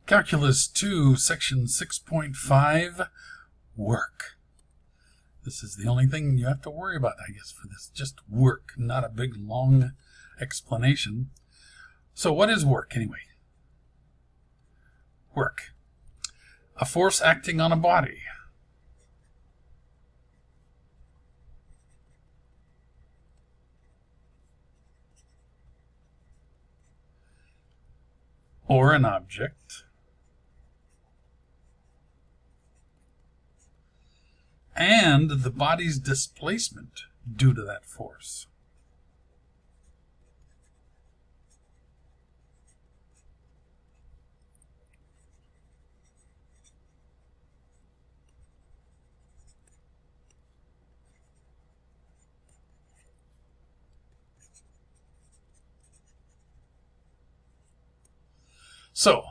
Calculus 2, Section 6.5, work. This is the only thing you have to worry about, I guess, for this. Just work, not a big, long explanation. So what is work, anyway? Work. A force acting on a body. Or an object. And the body's displacement due to that force. So,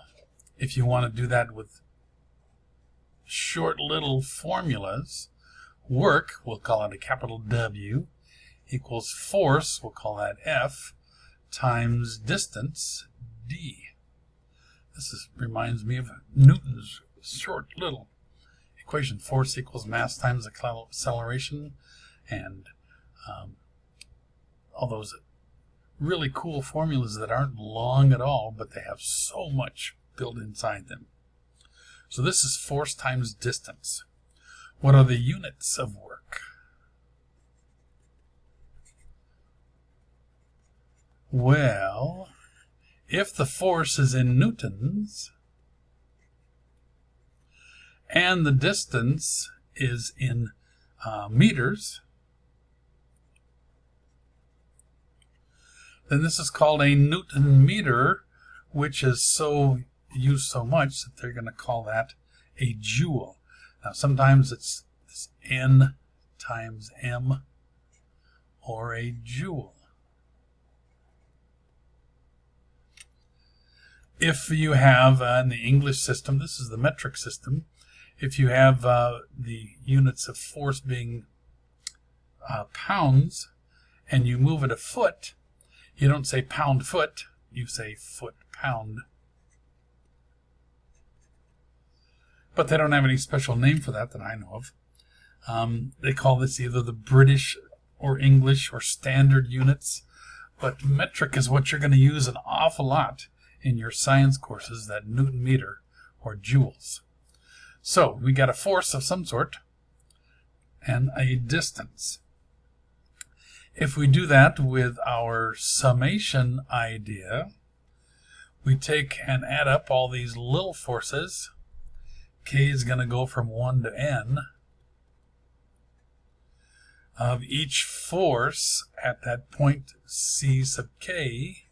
if you want to do that with short little formulas, work, we'll call it a capital W, equals force, we'll call that F, times distance, D. This reminds me of Newton's short little equation. Force equals mass times acceleration, and all those really cool formulas that aren't long at all, but they have so much built inside them. So this is force times distance. What are the units of work? Well, if the force is in newtons and the distance is in meters, then this is called a Newton meter, which is so used so much that they're going to call that a joule. Now sometimes it's N times M or a joule. If you have in the English system, this is the metric system, if you have the units of force being pounds and you move it a foot, you don't say pound foot, you say foot pound. But they don't have any special name for that I know of. They call this either the British or English or standard units, but metric is what you're going to use an awful lot in your science courses, that Newton meter or joules. So we got a force of some sort and a distance. If we do that with our summation idea, we take and add up all these little forces. K is going to go from 1 to n of each force at that point C sub k,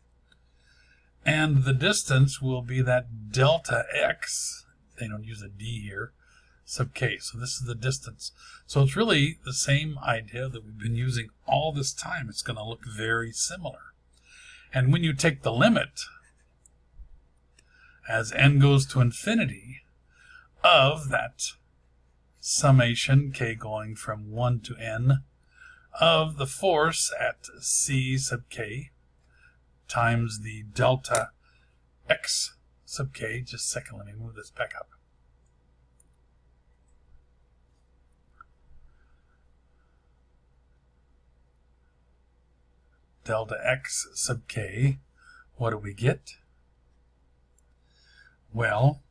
and the distance will be that delta x, they don't use a d here, sub k. So this is the distance. So it's really the same idea that we've been using all this time. It's going to look very similar. And when you take the limit, as n goes to infinity, of that summation, k going from 1 to n, of the force at C sub k times the delta x sub k, just a second, let me move this back up. Delta x sub k, what do we get? Well,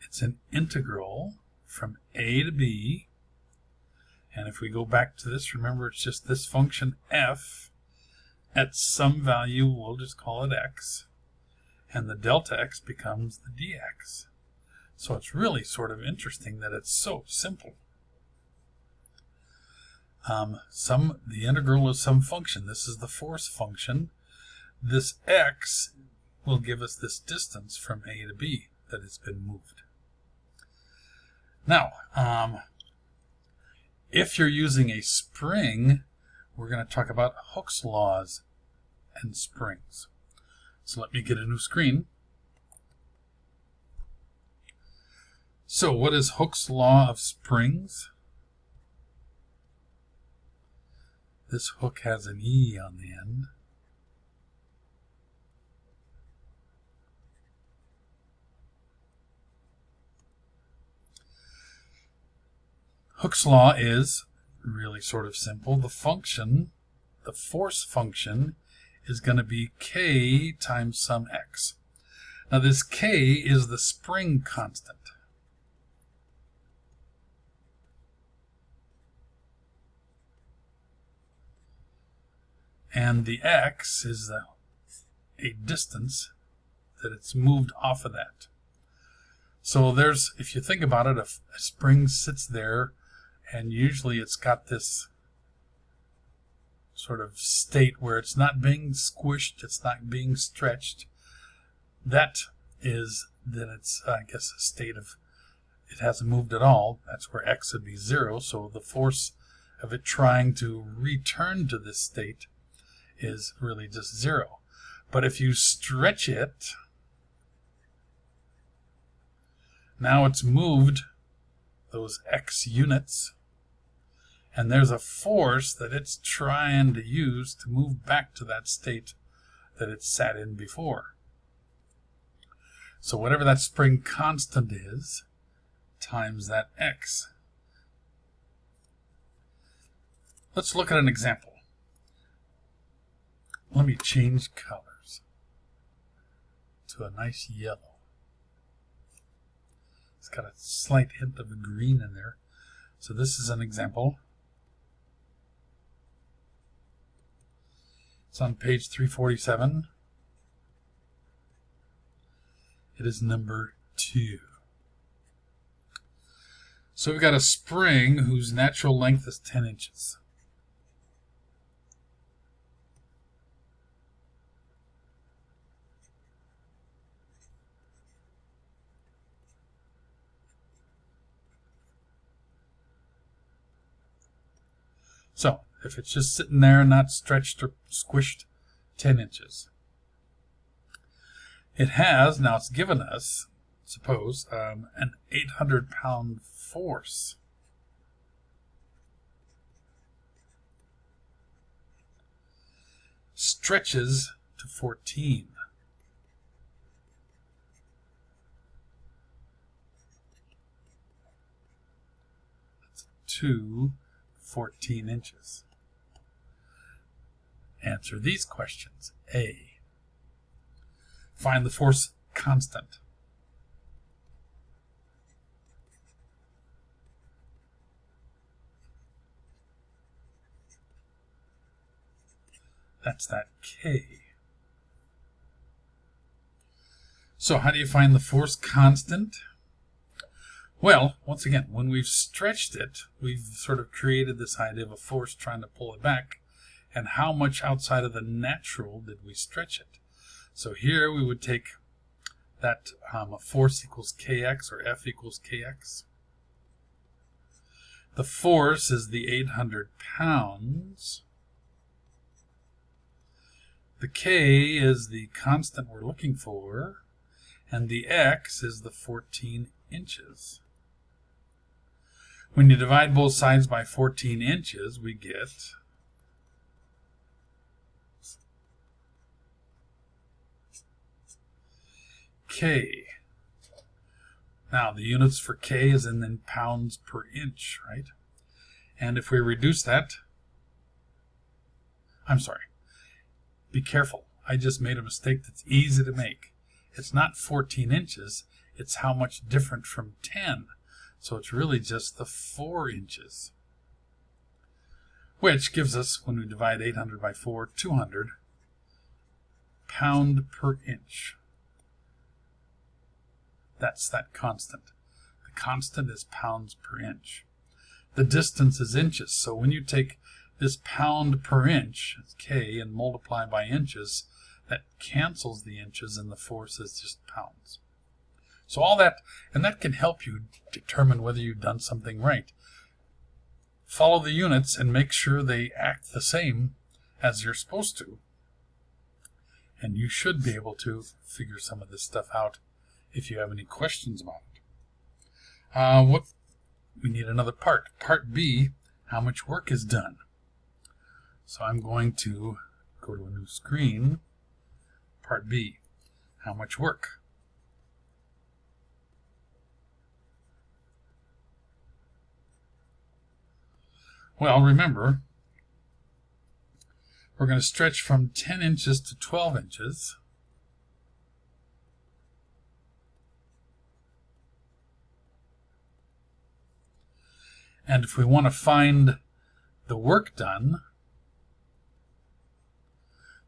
it's an integral from a to b, and if we go back to this, remember it's just this function f at some value, we'll just call it x, and the delta x becomes the dx. So it's really sort of interesting that it's so simple. The integral of some function. This is the force function. This x will give us this distance from a to b that has been moved. Now, if you're using a spring, we're going to talk about Hooke's laws and springs. So let me get a new screen. So what is Hooke's law of springs? This hook has an E on the end. Hooke's law is really sort of simple. The function, the force function, is going to be k times some x. Now this k is the spring constant. And the x is a distance that it's moved off of that. So there's, if you think about it, a spring sits there, and usually it's got this sort of state where it's not being squished, it's not being stretched. That is, then it's, I guess, a state of, it hasn't moved at all. That's where x would be 0. So the force of it trying to return to this state is really just 0. But if you stretch it, now it's moved those x units, and there's a force that it's trying to use to move back to that state that it sat in before. So whatever that spring constant is, times that x. Let's look at an example. Let me change colors to a nice yellow. It's got a slight hint of a green in there. So this is an example. It's on page 347. It is number 2. So we've got a spring whose natural length is 10 inches. So if it's just sitting there, not stretched or squished, 10 inches. It has, now it's given us, suppose, an 800-pound force. Stretches to 14. That's 14 inches. Answer these questions. A. Find the force constant. That's that K. So how do you find the force constant? Well, once again, when we've stretched it, we've sort of created this idea of a force trying to pull it back. And how much outside of the natural did we stretch it? So here we would take that a force equals kx, or F equals kx. The force is the 800 pounds. The k is the constant we're looking for, and the x is the 14 inches. When you divide both sides by 14 inches, we get K. Now the units for K is in pounds per inch, right? And if we reduce that, I'm sorry, be careful. I just made a mistake that's easy to make. It's not 14 inches, it's how much different from 10. So it's really just the 4 inches. Which gives us, when we divide 800 by 4, 200 pound per inch. That's that constant. The constant is pounds per inch. The distance is inches. So when you take this pound per inch, it's K, and multiply by inches, that cancels the inches and the force is just pounds. So all that, and that can help you determine whether you've done something right. Follow the units and make sure they act the same as you're supposed to. And you should be able to figure some of this stuff out if you have any questions about it. We need another part. Part B, how much work is done. So I'm going to go to a new screen. Part B, how much work. Well, remember, we're going to stretch from 10 inches to 12 inches. And if we want to find the work done,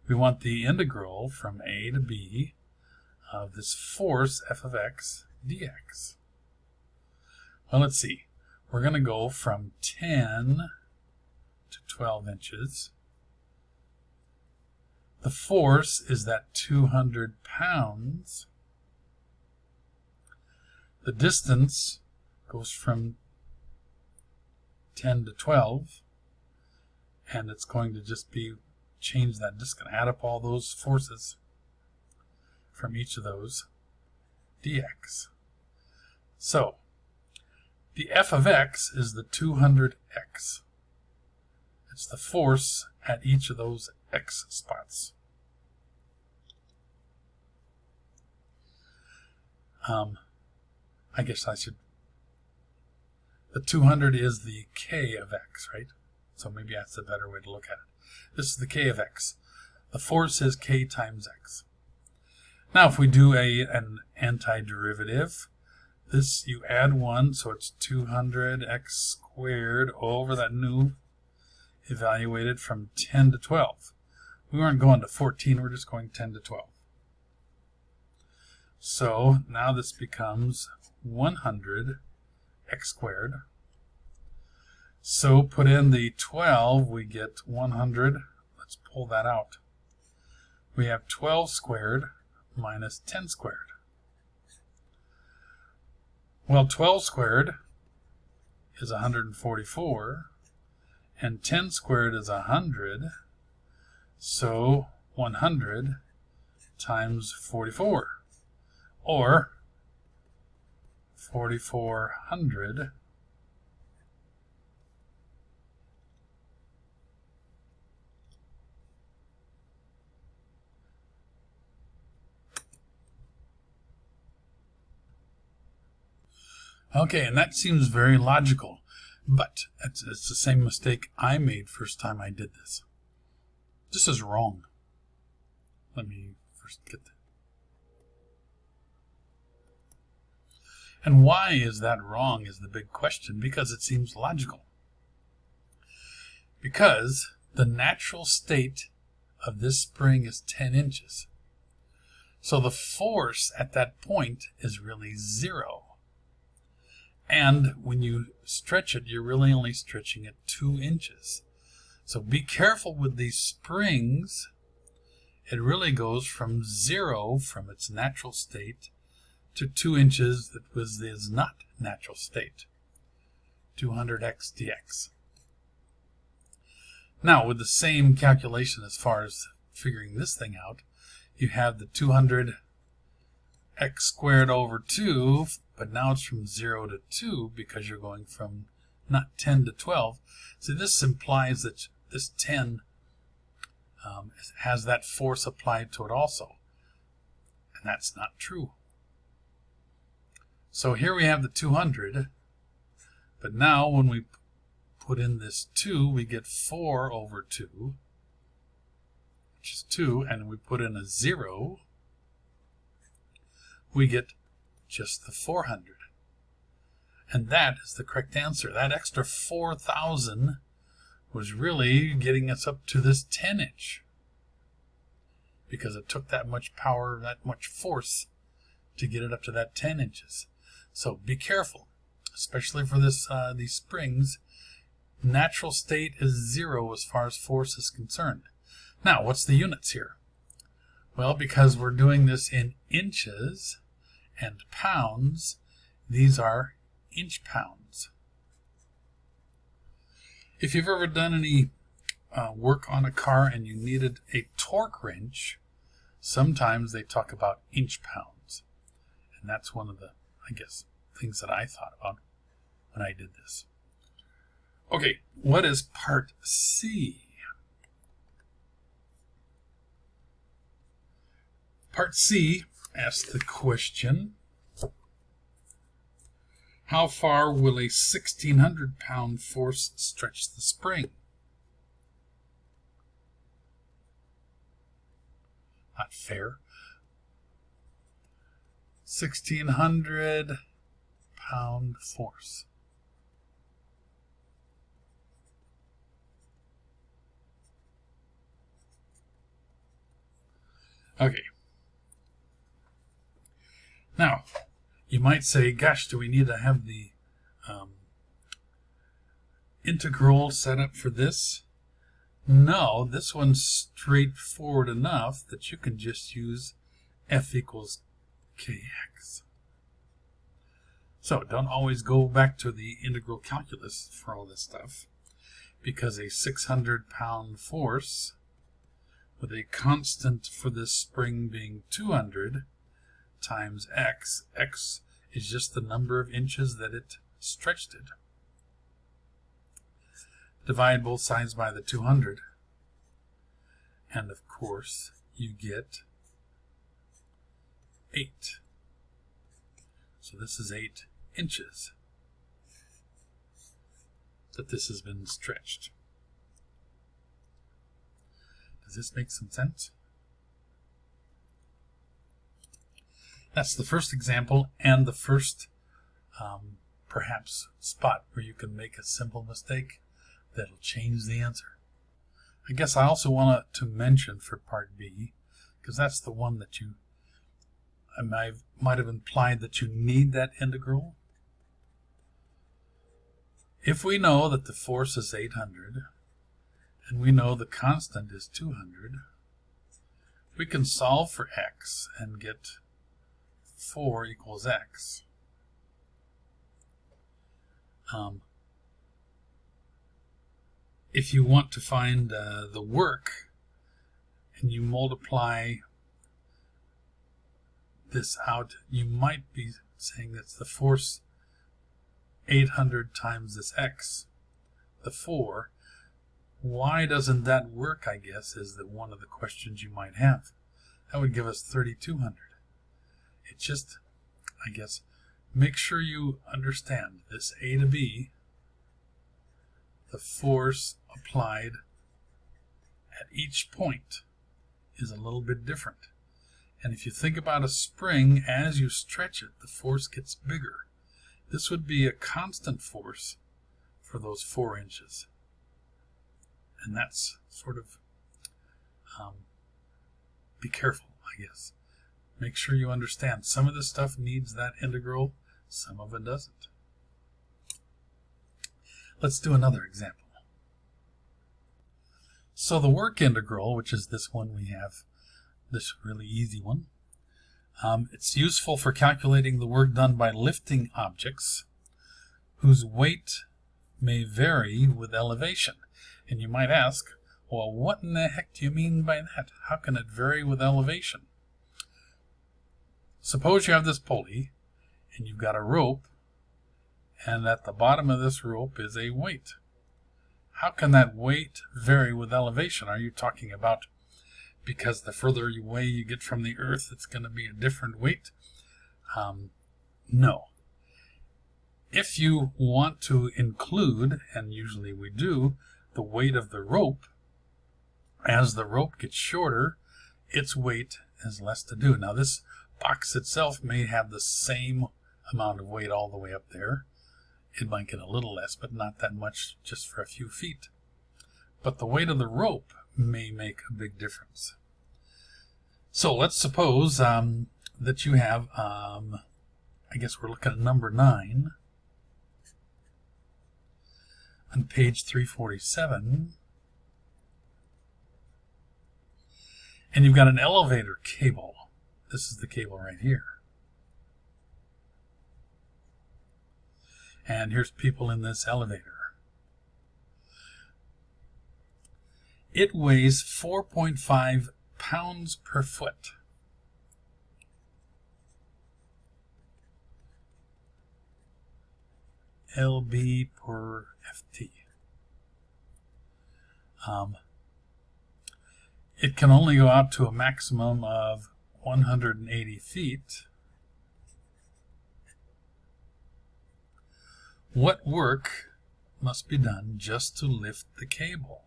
we want the integral from a to b of this force f of x dx. Well, let's see. We're going to go from 10 to 12 inches. The force is that 200 pounds. The distance goes from 10 to 12, and it's going to just be change that. Just going to add up all those forces from each of those dx. So the f of x is the 200x. It's the force at each of those x spots. I guess I should. The 200 is the k of x, right? So maybe that's a better way to look at it. This is the k of x. The force is k times x. Now if we do an antiderivative, this you add 1, so it's 200x squared over that new evaluated from 10 to 12. We weren't going to 14, we're just going 10 to 12. So now this becomes 100x squared. So put in the 12, we get 100. Let's pull that out. We have 12 squared minus 10 squared. Well, 12 squared is 144, and 10 squared is 100. So 100 times 44, or 4,400 Okay, and that seems very logical, but it's the same mistake I made first time I did this. This is wrong. Let me first get that. And why is that wrong is the big question, because it seems logical. Because the natural state of this spring is 10 inches. So the force at that point is really 0. And when you stretch it, you're really only stretching it 2 inches. So be careful with these springs. It really goes from 0 from its natural state to 2 inches that is not natural state. 200x dx. Now with the same calculation as far as figuring this thing out, you have the 200x squared over 2, but now it's from 0 to 2 because you're going from not 10 to 12. So this implies that this 10 has that force applied to it also. And that's not true. So here we have the 200, but now when we put in this 2, we get 4 over 2, which is 2, and we put in a 0, we get just the 400. And that is the correct answer. That extra 4,000 was really getting us up to this 10 inch. Because it took that much power, that much force to get it up to that 10 inches. So be careful, especially for this these springs. Natural state is 0 as far as force is concerned. Now, what's the units here? Well, because we're doing this in inches and pounds, these are inch pounds. If you've ever done any work on a car and you needed a torque wrench, sometimes they talk about inch pounds. And that's one of the, I guess, things that I thought about when I did this. Okay, what is part C? Part C asks the question, How far will a 1,600-pound force stretch the spring? Not fair. 1,600-pound force. Okay. Now, you might say, gosh, do we need to have the integral set up for this? No, this one's straightforward enough that you can just use f equals kx. So don't always go back to the integral calculus for all this stuff, because a 600-pound force with a constant for this spring being 200 times x, x is just the number of inches that it stretched it. Divide both sides by the 200, and of course you get 8. So this is 8 inches that this has been stretched. Does this make some sense? That's the first example and the first perhaps spot where you can make a simple mistake that'll change the answer. I guess I also want to mention for part B, because that's the one that I might have implied that you need that integral. If we know that the force is 800 and we know the constant is 200, we can solve for x and get 4 equals x. If you want to find the work and you multiply this out, you might be saying that's the force 800 times this x, the 4. Why doesn't that work, I guess, is one of the questions you might have. That would give us 3,200. It's just, I guess, make sure you understand this A to B, the force applied at each point is a little bit different. And if you think about a spring, as you stretch it, the force gets bigger. This would be a constant force for those 4 inches. And that's sort of, be careful, I guess. Make sure you understand some of this stuff needs that integral, some of it doesn't. Let's do another example. So the work integral, which is this one we have, this really easy one, it's useful for calculating the work done by lifting objects whose weight may vary with elevation. And you might ask, well, what in the heck do you mean by that? How can it vary with elevation? Suppose you have this pulley and you've got a rope, and at the bottom of this rope is a weight. How can that weight vary with elevation? Are you talking about because the further away you get from the earth, it's going to be a different weight? No. If you want to include, and usually we do, the weight of the rope, as the rope gets shorter, its weight has less to do. Now this box itself may have the same amount of weight all the way up there. It might get a little less, but not that much, just for a few feet. But the weight of the rope may make a big difference. So let's suppose that you have, I guess we're looking at number 9 on page 347, and you've got an elevator cable. This is the cable right here. And here's people in this elevator. It weighs 4.5 pounds per foot. LB per FT. It can only go out to a maximum of 180 feet. What work must be done just to lift the cable?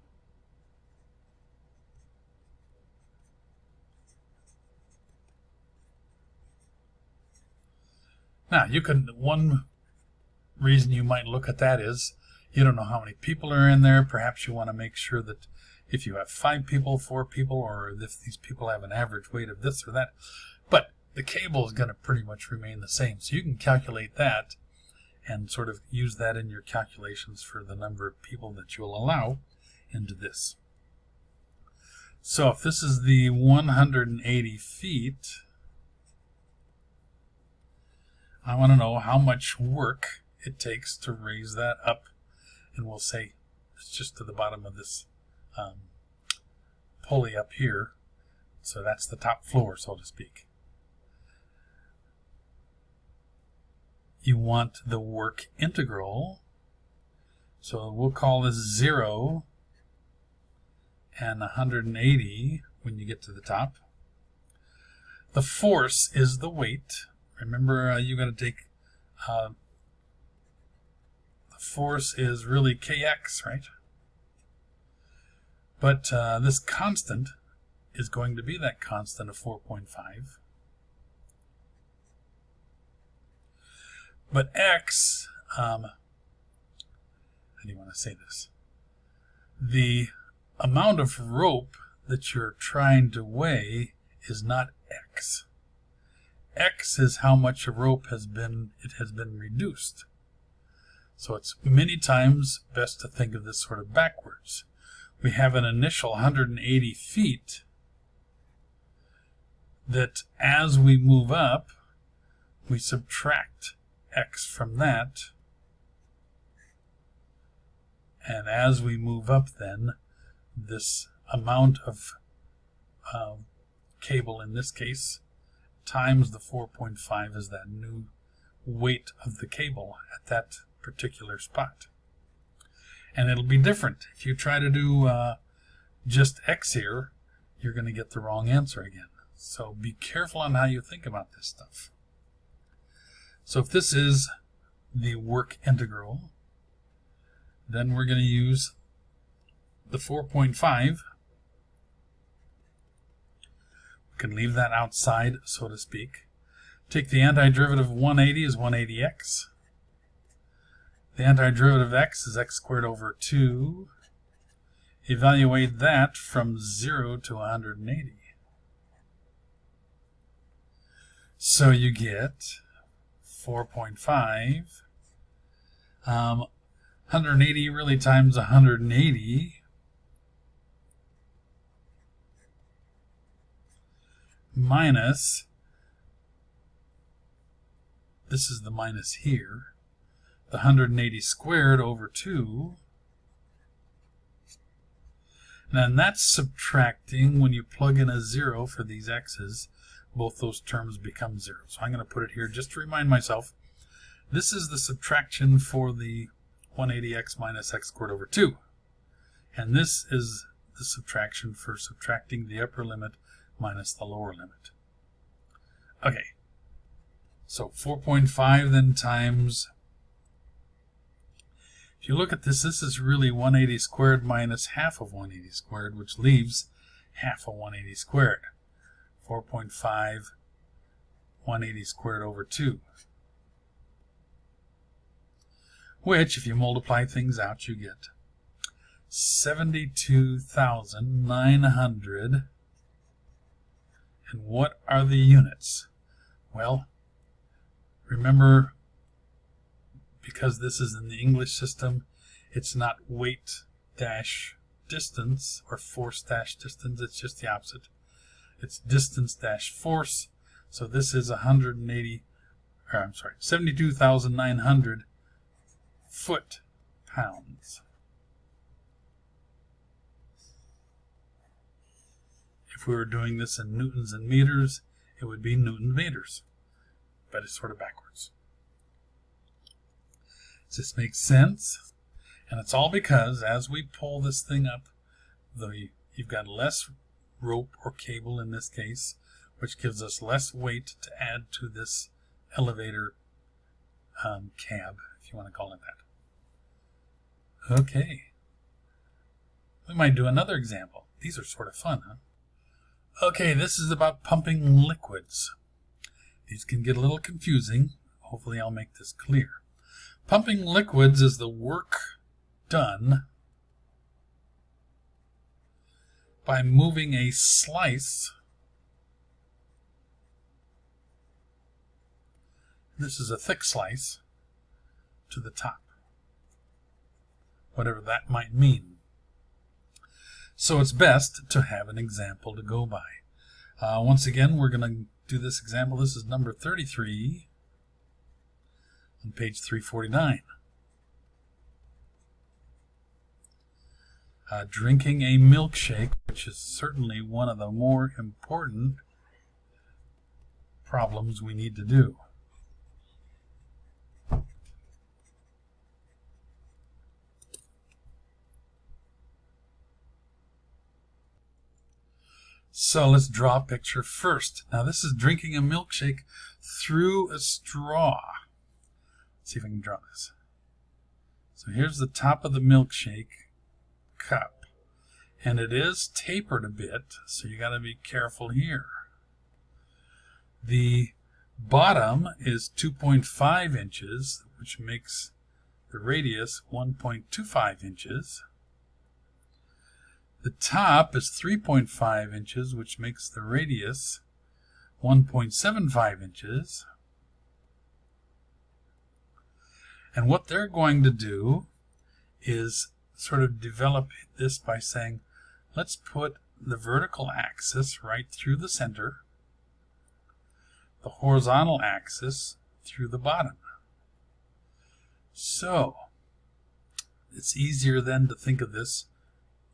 Now, one reason you might look at that is you don't know how many people are in there. Perhaps you want to make sure that if you have 5 people, 4 people, or if these people have an average weight of this or that. But the cable is going to pretty much remain the same. So you can calculate that and sort of use that in your calculations for the number of people that you'll allow into this. So if this is the 180 feet, I want to know how much work it takes to raise that up, and we'll say it's just to the bottom of this pulley up here, so that's the top floor, so to speak. You want the work integral, so we'll call this 0 and 180 when you get to the top. The force is the weight. Remember, you're going to take the force is really kx, right? But this constant is going to be that constant of 4.5. But x, how do you want to say this? The amount of rope that you're trying to weigh is not x. X is how much a rope has been reduced. So it's many times best to think of this sort of backwards. We have an initial 180 feet that as we move up, we subtract x from that. And as we move up then, this amount of cable in this case times the 4.5 is that new weight of the cable at that particular spot. And it'll be different. If you try to do just x here, you're going to get the wrong answer again. So be careful on how you think about this stuff. So if this is the work integral, then we're going to use the 4.5. We can leave that outside, so to speak. Take the antiderivative of 180 is 180x. The antiderivative of x is x squared over 2. Evaluate that from 0 to 180. So you get 4.5. 180 really times 180 minus, this is the minus here, the 180 squared over 2. And then that's subtracting. When you plug in a 0 for these x's, both those terms become 0. So I'm going to put it here just to remind myself. This is the subtraction for the 180x minus x squared over 2. And this is the subtraction for subtracting the upper limit minus the lower limit. Okay, so 4.5 then times, if you look at this, this is really 180 squared minus half of 180 squared, which leaves half of 180 squared. 4.5, 180 squared over 2. Which, if you multiply things out, you get 72,900. And what are the units? Well, remember, because this is in the English system, it's not weight dash distance or force dash distance, it's just the opposite. It's distance dash force. So this is 72,900 foot-pounds. If we were doing this in newtons and meters, it would be newton meters. But it's sort of backwards. Does this make sense? And it's all because as we pull this thing up, you've got less rope or cable in this case, which gives us less weight to add to this elevator cab, if you want to call it that. Okay. We might do another example. These are sort of fun, huh? Okay, this is about pumping liquids. These can get a little confusing. Hopefully I'll make this clear. Pumping liquids is the work done by moving a slice. This is a thick slice to the top, whatever that might mean. So it's best to have an example to go by. Once again, we're going to do this example. This is number 33 on page 349. Drinking a milkshake, which is certainly one of the more important problems we need to do. So let's draw a picture first. Now this is drinking a milkshake through a straw. Let's see if I can draw this. So here's the top of the milkshake cup. And it is tapered a bit, so you got to be careful here. The bottom is 2.5 inches, which makes the radius 1.25 inches. The top is 3.5 inches, which makes the radius 1.75 inches. And what they're going to do is sort of develop this by saying, let's put the vertical axis right through the center, the horizontal axis through the bottom. So it's easier then to think of this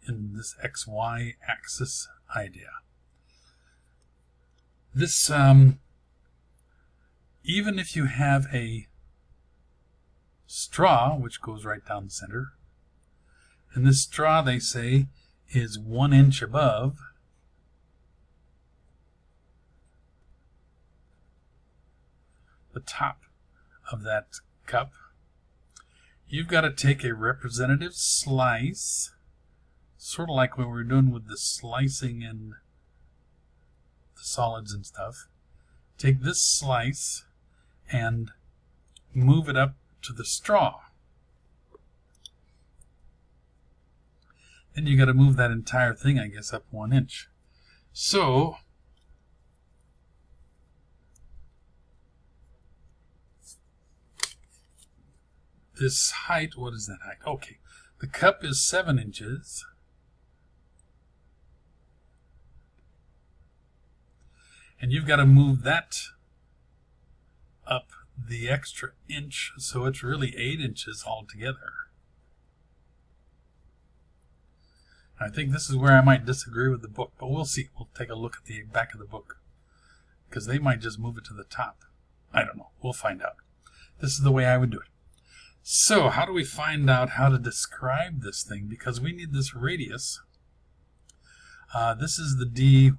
in this XY axis idea. This, even if you have a straw, which goes right down the center, and this straw, they say, is 1 inch above the top of that cup, you've got to take a representative slice, sort of like what we were doing with the slicing in the solids and stuff. Take this slice and move it up to the straw. Then you got to move that entire thing, I guess, up 1 inch. So this height, what is that height? Okay, the cup is 7 inches. And you've got to move that up the extra inch, so it's really 8 inches altogether. I think this is where I might disagree with the book, but we'll see. We'll take a look at the back of the book, because they might just move it to the top. I don't know. We'll find out. This is the way I would do it. So how do we find out how to describe this thing? Because we need this radius. This is the dy,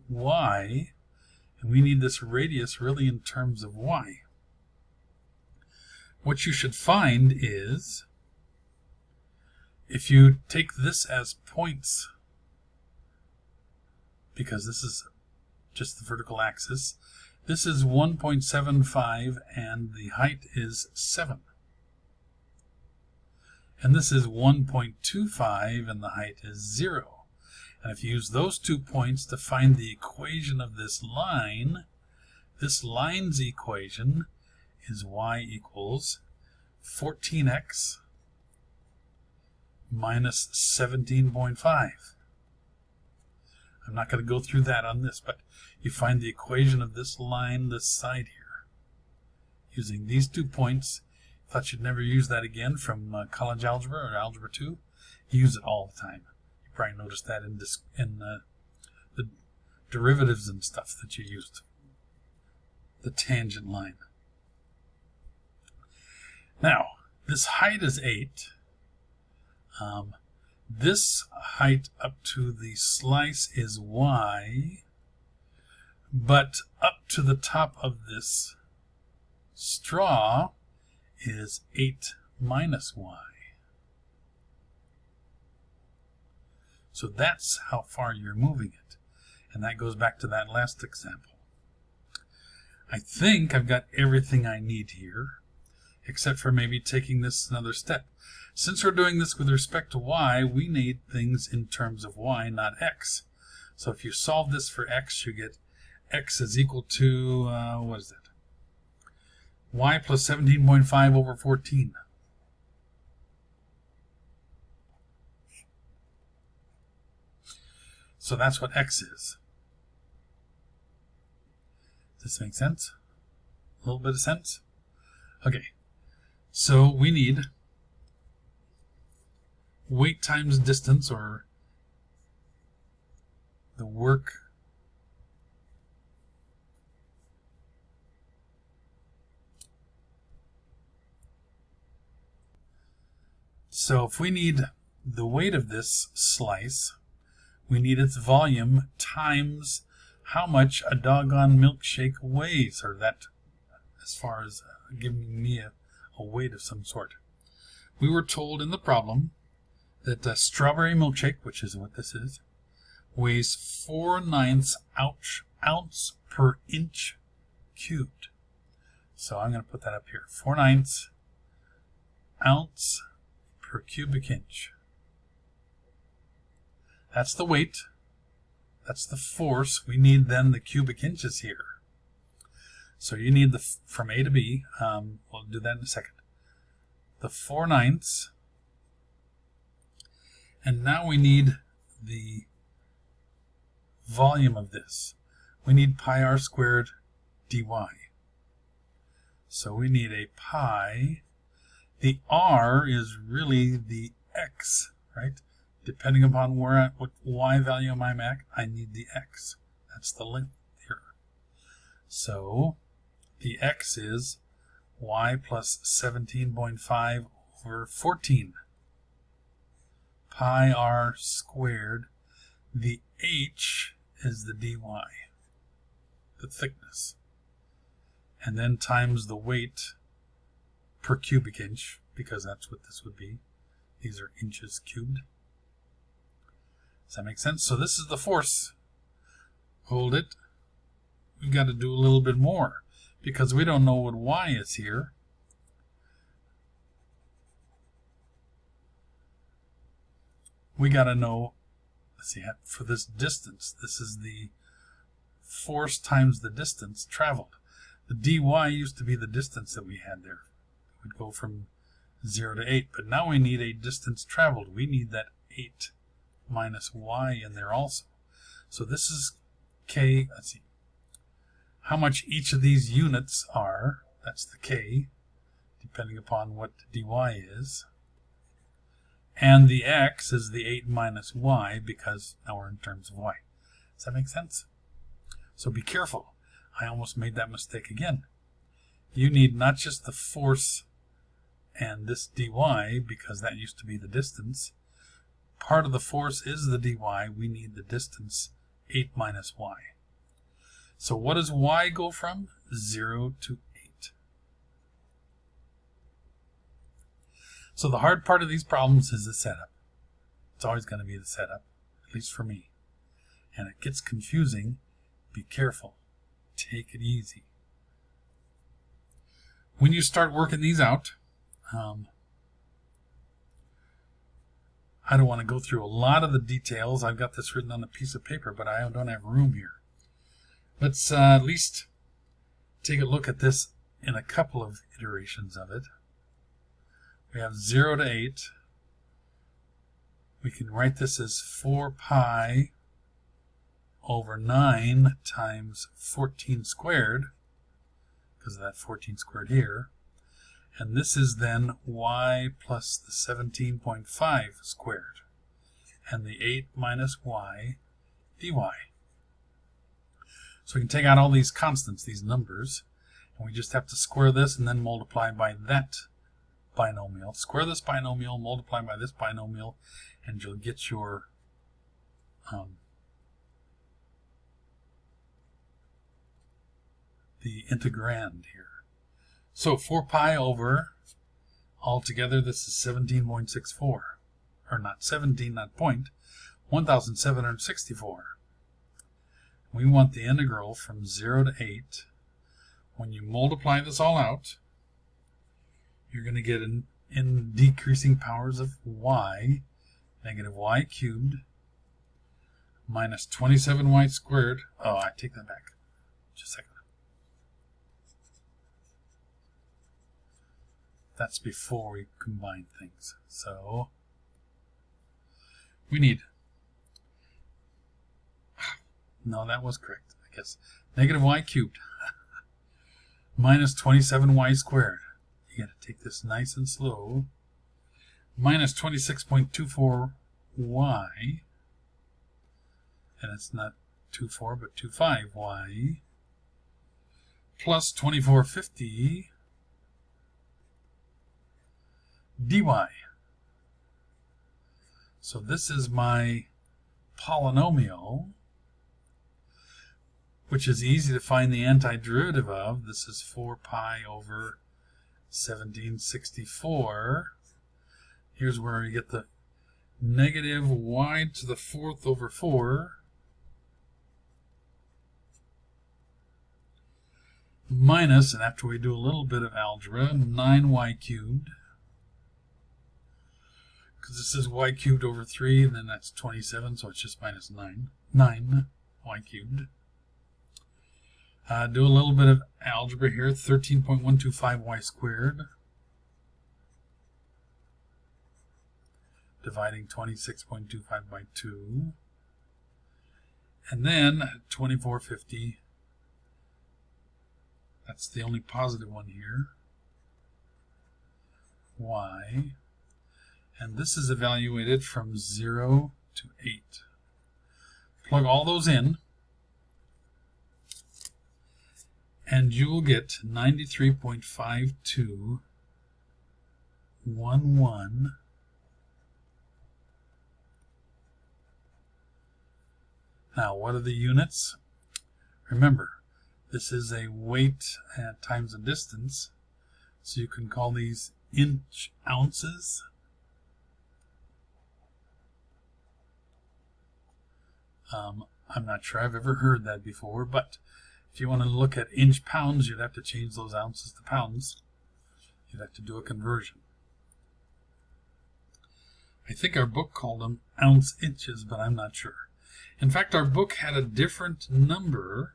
and we need this radius really in terms of y. What you should find is, if you take this as points, because this is just the vertical axis, this is 1.75 and the height is 7. And this is 1.25 and the height is 0. And if you use those 2 points to find the equation of this line's equation is y equals 14x minus 17.5. I'm not going to go through that on this, but you find the equation of this line this side here using these 2 points. Thought you'd never use that again from college algebra or algebra 2. You use it all the time. You probably noticed that in the derivatives and stuff that you used. The tangent line. Now, this height is 8. This height up to the slice is y, but up to the top of this straw is 8 minus y. So that's how far you're moving it. And that goes back to that last example. I think I've got everything I need here, except for maybe taking this another step. Since we're doing this with respect to y, we need things in terms of y, not x. So if you solve this for x, you get x is equal to, what is that? Y plus 17.5 over 14. So that's what x is. Does this make sense? A little bit of sense? Okay, so we need weight times distance, or the work so if we need the weight of this slice, we need its volume times how much a doggone milkshake weighs, or that as far as giving me a weight of some sort. We were told in the problem that a strawberry milkshake, which is what this is, weighs 4/9 ounce per inch cubed. So I'm going to put that up here. 4/9 ounce per cubic inch. That's the weight. That's the force. We need then the cubic inches here. So you need from A to B. We'll do that in a second. The 4/9. And now we need the volume of this. We need pi r squared dy. So we need a pi. The r is really the x, right? Depending upon what y value I'm at, I need the x. That's the length here. So the x is y plus 17.5 over 14. Pi r squared. The h is the dy, the thickness. And then times the weight per cubic inch, because that's what this would be. These are inches cubed. Does that make sense? So this is the force. Hold it. We've got to do a little bit more, because we don't know what y is here. We got to know, let's see, for this distance, this is the force times the distance traveled. The dy used to be the distance that we had there. It would go from 0 to 8, but now we need a distance traveled. We need that 8 minus y in there also. So this is k, let's see, how much each of these units are, that's the k, depending upon what dy is. And the x is the 8 minus y, because now we're in terms of y. Does that make sense? So be careful. I almost made that mistake again. You need not just the force and this dy, because that used to be the distance. Part of the force is the dy. We need the distance, 8 minus y. So what does y go from? 0 to 8. So the hard part of these problems is the setup. It's always going to be the setup, at least for me. And it gets confusing. Be careful. Take it easy. When you start working these out, I don't want to go through a lot of the details. I've got this written on a piece of paper, but I don't have room here. Let's at least take a look at this in a couple of iterations of it. We have 0 to 8. We can write this as 4 pi over 9 times 14 squared, because of that 14 squared here. And this is then y plus the 17.5 squared, and the 8 minus y dy. So we can take out all these constants, these numbers, and we just have to square this and then multiply by that binomial. Square this binomial, multiply by this binomial, and you'll get your the integrand here. So 4 pi over Altogether, this is 17.64. Or not 17, not point, 1,764. We want the integral from 0 to 8. When you multiply this all out, you're going to get in decreasing powers of y, negative y cubed, minus 27y squared. Oh, I take that back. Just a second. That's before we combine things. So we need, no, that was correct, I guess. Negative y cubed minus 27y squared. You got to take this nice and slow. Minus 26.24y, and it's not 24 but 25y, plus 2450 dy. So this is my polynomial, which is easy to find the antiderivative of. This is 4 pi over 1764. Here's where we get the negative y to the 4th over 4 minus, and after we do a little bit of algebra, 9y cubed. Because this is y cubed over 3, and then that's 27, so it's just minus 9y cubed. Do a little bit of algebra here, 13.125y squared, dividing 26.25 by 2, and then 2450, that's the only positive one here, y, and this is evaluated from 0 to 8. Plug all those in, and you will get 93.5211. Now, what are the units? Remember, this is a weight times a distance, so you can call these inch ounces. I'm not sure I've ever heard that before, but if you want to look at inch pounds, you'd have to change those ounces to pounds. You'd have to do a conversion. I think our book called them ounce inches, but I'm not sure. In fact, our book had a different number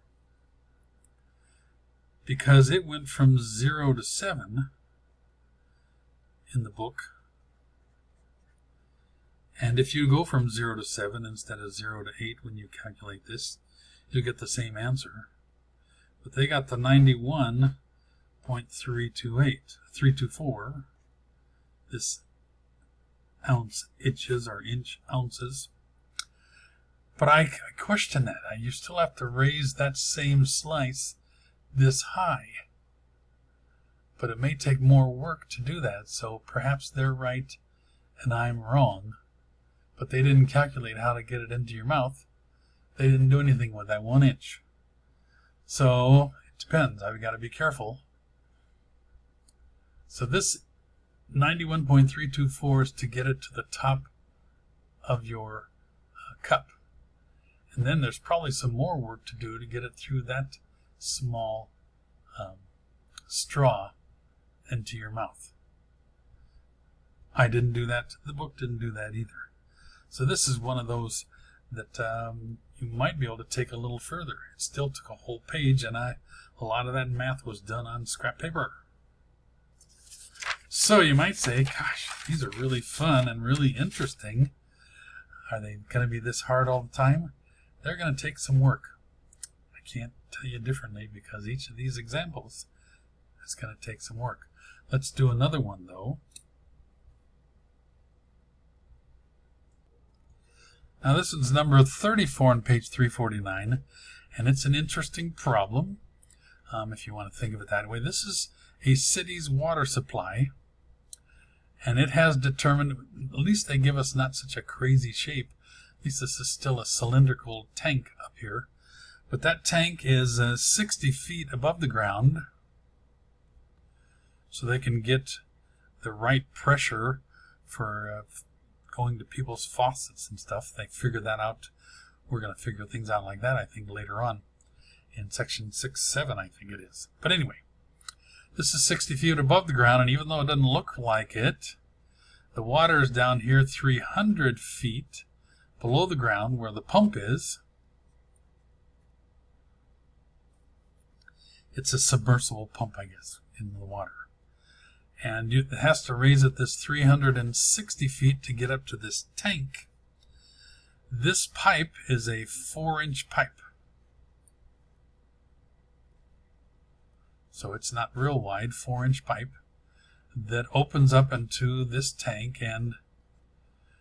because it went from 0 to 7 in the book. And if you go from 0 to 7 instead of 0 to 8 when you calculate this, you'll get the same answer. But they got the 91.324, this ounce inches or inch ounces. But I question that. You still have to raise that same slice this high. But it may take more work to do that, so perhaps they're right and I'm wrong. But they didn't calculate how to get it into your mouth. They didn't do anything with that 1 inch. So it depends. I've got to be careful. So this 91.324 is to get it to the top of your cup. And then there's probably some more work to do to get it through that small straw into your mouth. I didn't do that. The book didn't do that either. So this is one of those that you might be able to take a little further. It still took a whole page, and a lot of that math was done on scrap paper. So you might say, gosh, these are really fun and really interesting. Are they going to be this hard all the time? They're going to take some work. I can't tell you differently because each of these examples is going to take some work. Let's do another one, though. Now this is number 34 on page 349, and it's an interesting problem, if you want to think of it that way. This is a city's water supply, and it has determined, at least they give us not such a crazy shape. At least this is still a cylindrical tank up here. But that tank is 60 feet above the ground, so they can get the right pressure for going to people's faucets and stuff. They figured that out. We're going to figure things out like that, I think, later on in section 6.7, I think it is. But anyway, this is 60 feet above the ground, and even though it doesn't look like it, the water is down here 300 feet below the ground where the pump is. It's a submersible pump, I guess, in the water. And it has to raise it this 360 feet to get up to this tank. This pipe is a 4-inch pipe. So it's not real wide, 4-inch pipe that opens up into this tank and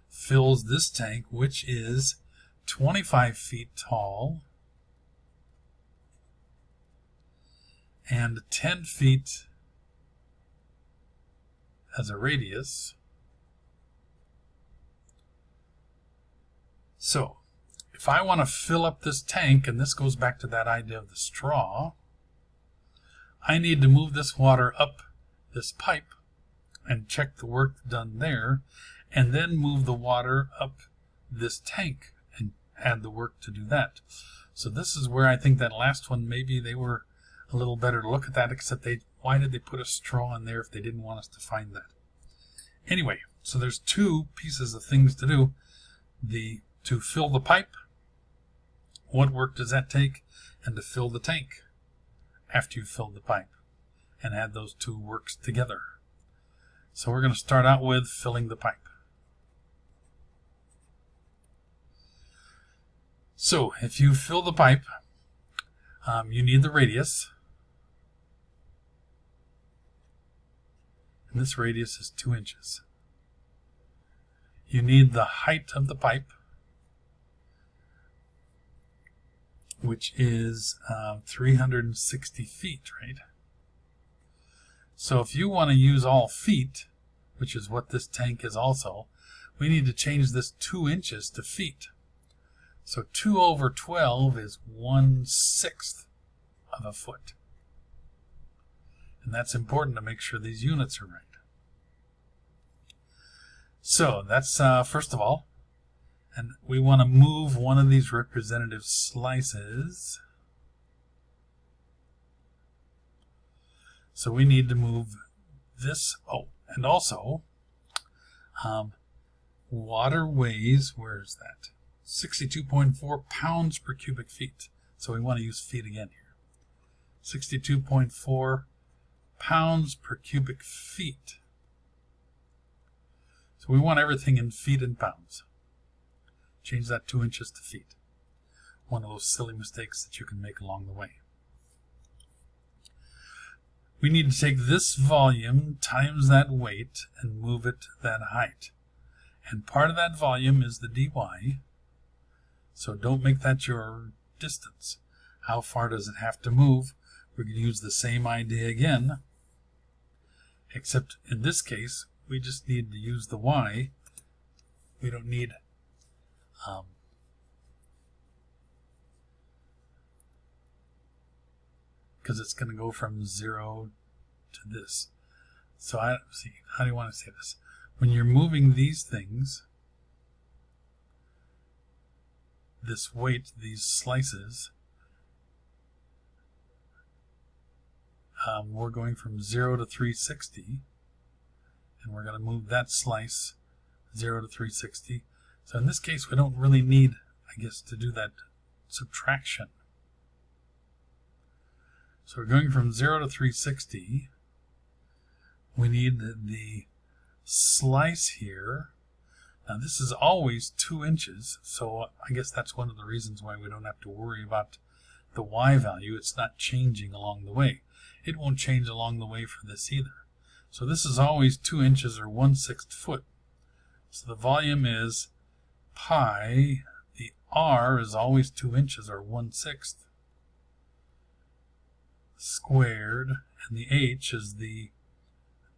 fills this tank, which is 25 feet tall and 10 feet as a radius. So if I want to fill up this tank, and this goes back to that idea of the straw, I need to move this water up this pipe and check the work done there, and then move the water up this tank and add the work to do that. So this is where I think that last one, maybe they were a little better to look at that, except why did they put a straw in there if they didn't want us to find that? Anyway, so there's two pieces of things to do. To fill the pipe, what work does that take? And to fill the tank after you've filled the pipe, and add those two works together. So we're going to start out with filling the pipe. So if you fill the pipe, you need the radius. And this radius is 2 inches. You need the height of the pipe, which is 360 feet, right? So if you want to use all feet, which is what this tank is also, we need to change this 2 inches to feet. So 2 over 12 is 1/6 of a foot. And that's important to make sure these units are right. So that's first of all, and we want to move one of these representative slices. So we need to move this. Oh, and also, water weighs, where is that? 62.4 pounds per cubic feet. So we want to use feet again here. 62.4 pounds per cubic feet. So we want everything in feet and pounds. Change that 2 inches to feet. One of those silly mistakes that you can make along the way. We need to take this volume times that weight and move it that height. And part of that volume is the dy. So don't make that your distance. How far does it have to move? We're going to use the same idea again, except in this case, we just need to use the y. We don't need because it's going to go from 0 to this. So how do you want to say this? When you're moving these things, this weight, these slices, we're going from 0 to 360, and we're going to move that slice 0 to 360. So in this case, we don't really need, I guess, to do that subtraction. So we're going from 0 to 360. We need the slice here. Now this is always 2 inches, so I guess that's one of the reasons why we don't have to worry about the y value. It's not changing along the way. It won't change along the way for this either. So this is always 2 inches or 1/6 foot. So the volume is pi. The r is always 2 inches or 1/6 squared, and the h is the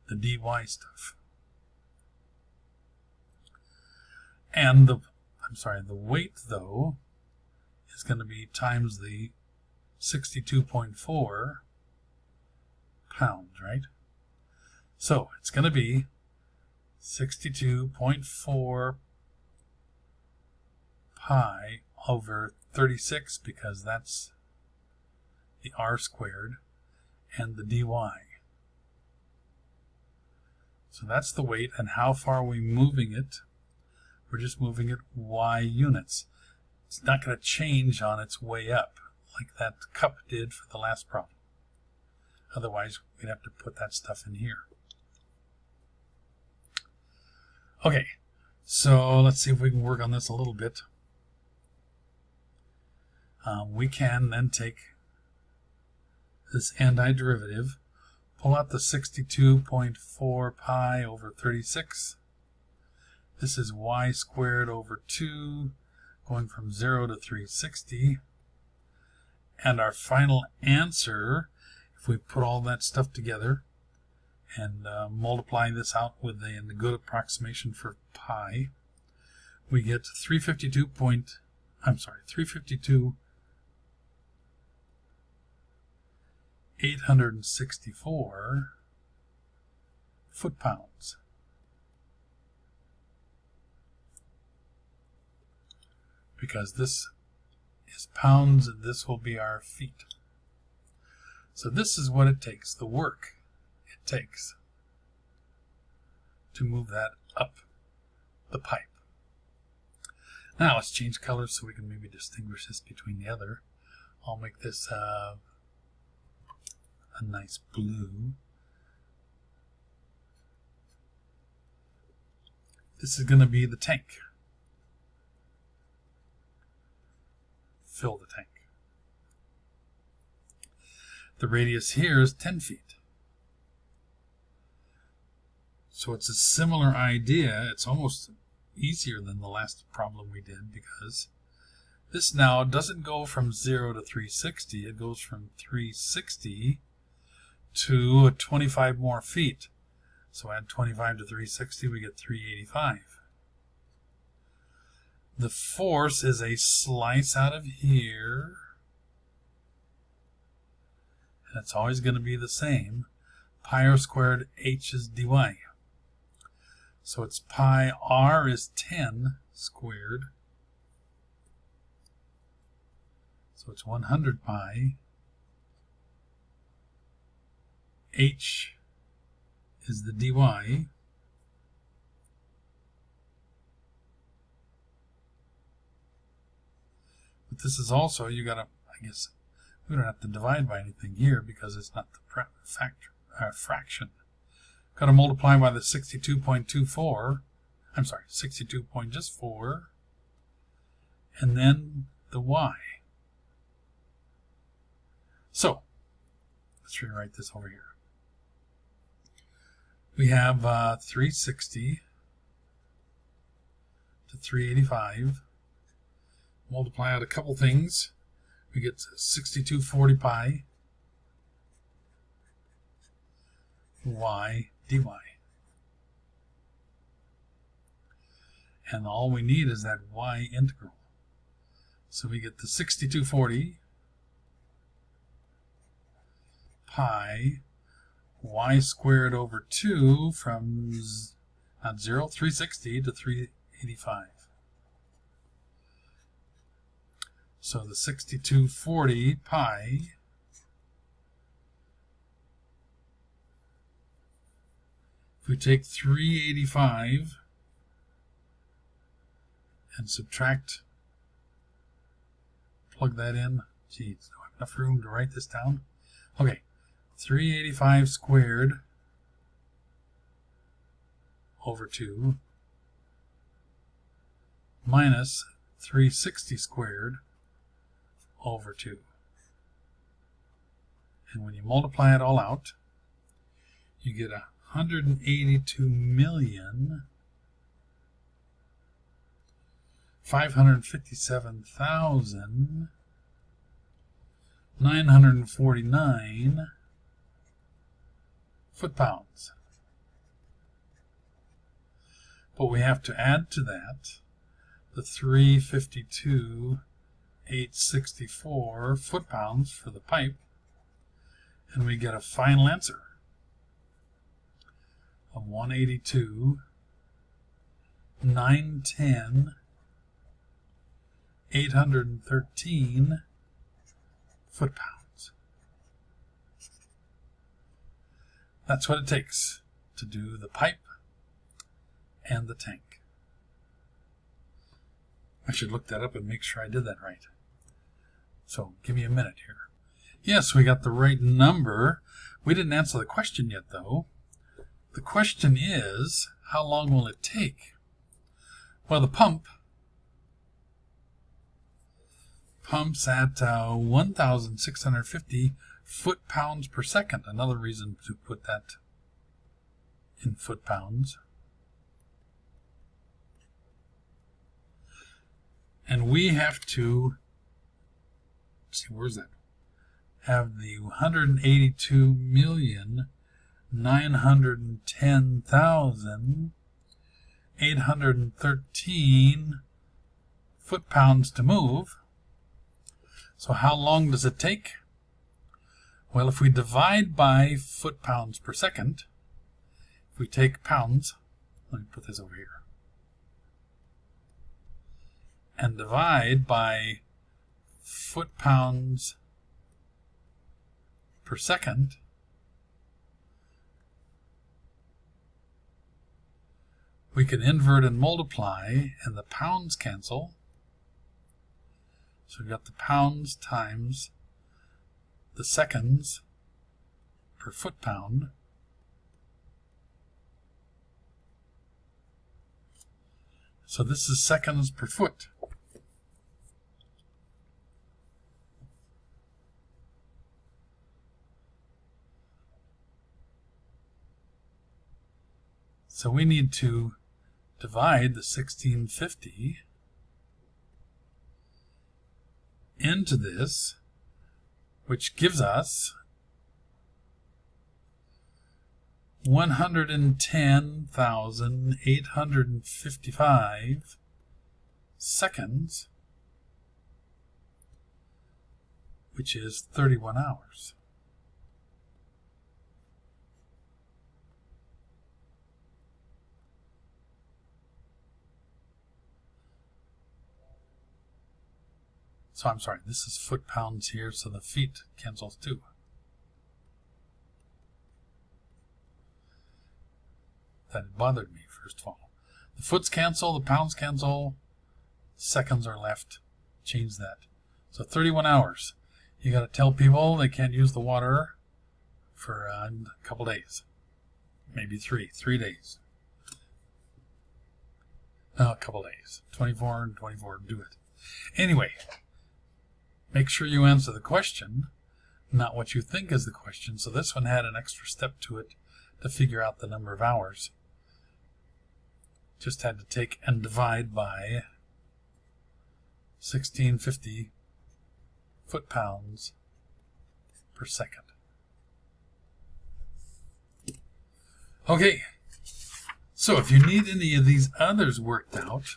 dy stuff. And the weight, though, is going to be times the 62.4 pounds, right? So it's going to be 62.4 pi over 36, because that's the r squared, and the dy. So that's the weight, and how far are we moving it? We're just moving it y units. It's not going to change on its way up like that cup did for the last problem. Otherwise, we'd have to put that stuff in here. Okay, so let's see if we can work on this a little bit. We can then take this antiderivative, pull out the 62.4 pi over 36. This is y squared over 2, going from 0 to 360. And our final answer, if we put all that stuff together and multiply this out with the good approximation for pi, we get 864 foot-pounds. Because this is pounds and this will be our feet. So this is what it takes, the work it takes to move that up the pipe. Now let's change colors so we can maybe distinguish this between the other. I'll make this a nice blue. This is going to be the tank. Fill the tank. The radius here is 10 feet. So it's a similar idea. It's almost easier than the last problem we did, because this now doesn't go from 0 to 360. It goes from 360 to 25 more feet. So add 25 to 360, we get 385. The force is a slice out of here, and it's always going to be the same. Pi r squared h is dy. So it's pi r is 10 squared. So it's 100 pi. H is the dy. But this is also, you gotta, I guess, we don't have to divide by anything here because it's not the fraction. Got to multiply by the 62.24. I'm sorry, 62.4, and then the y. So let's rewrite this over here. We have 360 to 385. Multiply out a couple things. We get 6240 pi y dy. And all we need is that y integral. So we get the 6240 pi y squared over 2 from not 0, 360 to 385. So the 6240 pi if we take 385 and subtract, plug that in. Geez, do I have enough room to write this down? Okay, 385 squared over 2 minus 360 squared over 2. And when you multiply it all out, you get 182,557,949 foot-pounds. But we have to add to that the 352,864 foot-pounds for the pipe, and we get a final answer of 182,864 910, 813 foot-pounds. That's what it takes to do the pipe and the tank. I should look that up and make sure I did that right. So give me a minute here. Yes, we got the right number. We didn't answer the question yet, though. The question is, how long will it take? Well, the pumps at 1,650 foot-pounds per second. Another reason to put that in foot-pounds. And we have to, see, where's that? Have the 182,910,813 foot-pounds to move. So how long does it take? Well, if we divide by foot-pounds per second, if we take pounds, let me put this over here, and divide by foot-pounds per second, we can invert and multiply, and the pounds cancel. So we've got the pounds times the seconds per foot-pound. So this is seconds per foot. So we need to divide the 1650 into this, which gives us 110,855 seconds, which is 31 hours. So I'm sorry, this is foot-pounds here, so the feet cancels too. That bothered me, first of all. The foots cancel, the pounds cancel, seconds are left. Change that. So 31 hours. You got to tell people they can't use the water for a couple days. Maybe 3 days. No, a couple days. 24 and 24, do it. Anyway. Make sure you answer the question, not what you think is the question. So this one had an extra step to it to figure out the number of hours. Just had to take and divide by 1650 foot-pounds per second. Okay, so if you need any of these others worked out,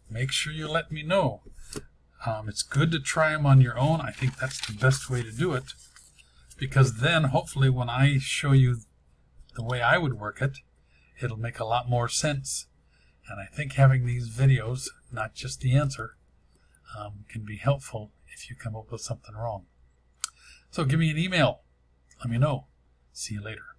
make sure you let me know. It's good to try them on your own. I think that's the best way to do it, because then hopefully when I show you the way I would work it, it'll make a lot more sense. And I think having these videos, not just the answer, can be helpful if you come up with something wrong. So give me an email. Let me know. See you later.